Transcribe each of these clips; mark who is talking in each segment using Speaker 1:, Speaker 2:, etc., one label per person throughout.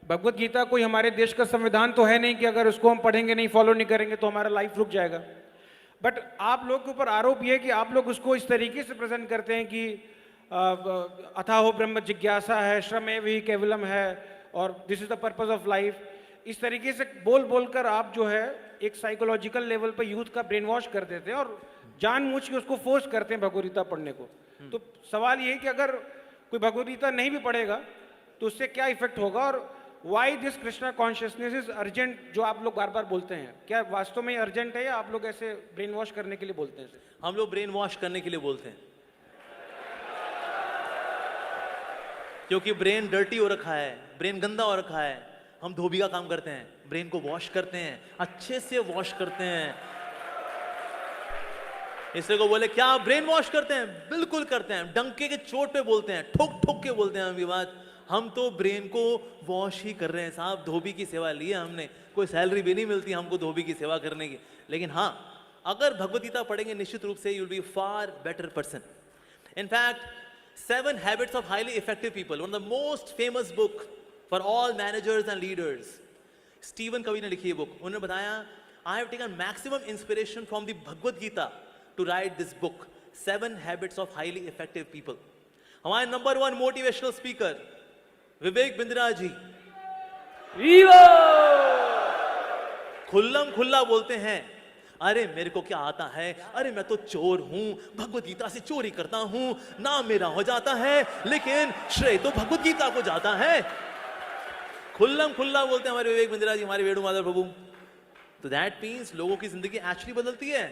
Speaker 1: भगवत गीता कोई हमारे देश का संविधान तो है नहीं कि अगर उसको हम पढ़ेंगे नहीं, फॉलो नहीं करेंगे तो हमारा लाइफ रुक जाएगा। बट आप लोग के ऊपर आरोप ये है कि आप लोग उसको इस तरीके से प्रेजेंट करते हैं कि अथाहो ब्रह्म जिज्ञासा है, श्रमेव ही केवलम है, और this is the purpose of life. इस तरीके से बोल बोलकर आप जो है एक साइकोलॉजिकल लेवल पर यूथ का ब्रेन वॉश कर देते हैं और जानबूझ के उसको फोर्स करते हैं भगवद गीता पढ़ने को। तो सवाल ये है कि अगर कोई भगवद गीता नहीं भी पढ़ेगा तो उससे क्या इफेक्ट होगा, और why this Krishna consciousness is urgent, जो आप लोग बार बार बोलते हैं, क्या वास्तव में अर्जेंट है या आप लोग ऐसे ब्रेन वॉश करने के लिए बोलते हैं?
Speaker 2: हम लोग ब्रेन वॉश करने के लिए बोलते हैं, क्योंकि ब्रेन डर्टी हो रखा है, ब्रेन गंदा हो रखा है। हम धोबी का काम करते हैं, ब्रेन को वॉश करते हैं, अच्छे से वॉश करते हैं। इससे को बोले क्या आप ब्रेन वॉश करते हैं? बिल्कुल करते हैं, डंके के चोट पे बोलते हैं, ठोक ठोक के बोलते हैं। हम बात, हम तो ब्रेन को वॉश ही कर रहे हैं साहब। धोबी की सेवा ली है हमने, कोई सैलरी भी नहीं मिलती हमको धोबी की सेवा करने की। लेकिन हाँ, अगर भगवद गीता पढ़ेंगे निश्चित रूप से you will be far better person. In fact 7 Habits of Highly Effective People, one of the most famous book for all managers and leaders. Steven कवी ने लिखी है बुक। उन्होंने बताया, I have taken maximum inspiration from the Bhagavad Gita to write this book, 7 Habits of Highly Effective People. हमारे number 1 motivational speaker Vivek Bindra ji खुल्लम खुल्ला बोलते हैं, अरे मेरे को क्या आता है, अरे मैं तो चोर हूं, भगवद गीता से चोरी करता हूं, नाम मेरा हो जाता है, लेकिन श्रेय तो भगवद गीता को जाता है। खुल्लम खुल्ला बोलते हैं हमारे विवेक बिंद्रा जी, हमारे वेणुमाधव प्रभु। तो दैट मीन्स लोगों की जिंदगी एक्चुअली बदलती है।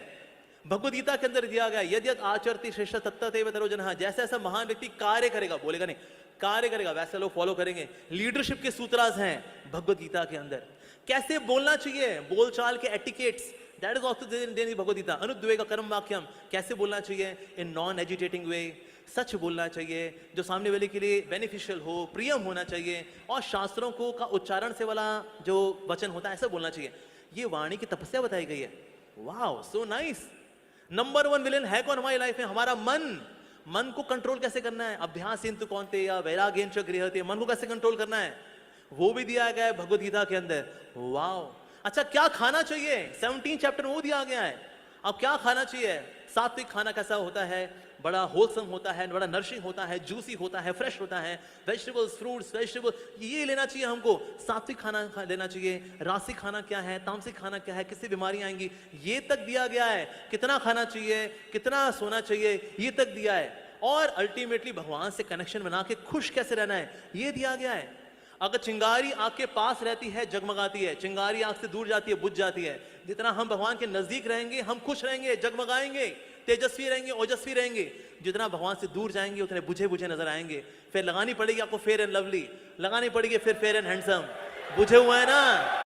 Speaker 2: भगवद गीता के अंदर दिया गया, यदि आचरति श्रेष्ठ तत्तदेव तरो जनः, जैसा ऐसा महान व्यक्ति कार्य करेगा, बोलेगा नहीं, कार्य करेगा, वैसे लोग फॉलो करेंगे। लीडरशिप के सूत्रास हैं भगवद गीता के अंदर। कैसे बोलना चाहिए, बोलचाल के etiquettes, that is also there in Bhagavad Gita. अनुद्वेग कर्म वाक्यम, कैसे बोलना चाहिए इन नॉन एजिटेटिंग वे, सच बोलना चाहिए जो सामने वाले के लिए बेनिफिशियल हो, प्रियम होना चाहिए, और शास्त्रों को का उच्चारण से वाला जो वचन होता है ऐसा बोलना चाहिए। ये वाणी की तपस्या बताई गई है। Wow, so nice. Number 1 villain है कौन हमारी लाइफ में? हमारा मन। मन को कंट्रोल कैसे करना है? अभ्यास इंतु कौन्ते या वैराग्येन च गृह्यते, मन को कैसे कंट्रोल करना है वो भी दिया गया है भगवद गीता के अंदर। वाओ। अच्छा, क्या खाना चाहिए? 17 चैप्टर वो दिया गया है। अब क्या खाना चाहिए? सात्विक खाना कैसा होता है? बड़ा होलसम होता है, बड़ा नरिशिंग होता है, जूसी होता है, फ्रेश होता है, वेजिटेबल्स, फ्रूट्स, वेजिटेबल्स, ये लेना चाहिए हमको। सात्विक खाना लेना चाहिए। रासिक खाना क्या है, तामसिक खाना क्या है, किससे बीमारियां आएंगी, ये तक दिया गया है। कितना खाना चाहिए, कितना सोना चाहिए, ये तक दिया है। और अल्टीमेटली भगवान से कनेक्शन बना के खुश कैसे रहना है, ये दिया गया है। अगर चिंगारी आग के पास रहती है जगमगाती है, चिंगारी आग से दूर जाती है बुझ जाती है। जितना हम भगवान के नजदीक रहेंगे हम खुश रहेंगे, जगमगाएंगे, तेजस्वी रहेंगे, ओजस्वी रहेंगे। जितना भगवान से दूर जाएंगे उतने बुझे बुझे नजर आएंगे। फिर लगानी पड़ेगी आपको फेयर एंड लवली, लगानी पड़ेगी फिर फेयर एंड हैंडसम। बुझे हुए हैं ना,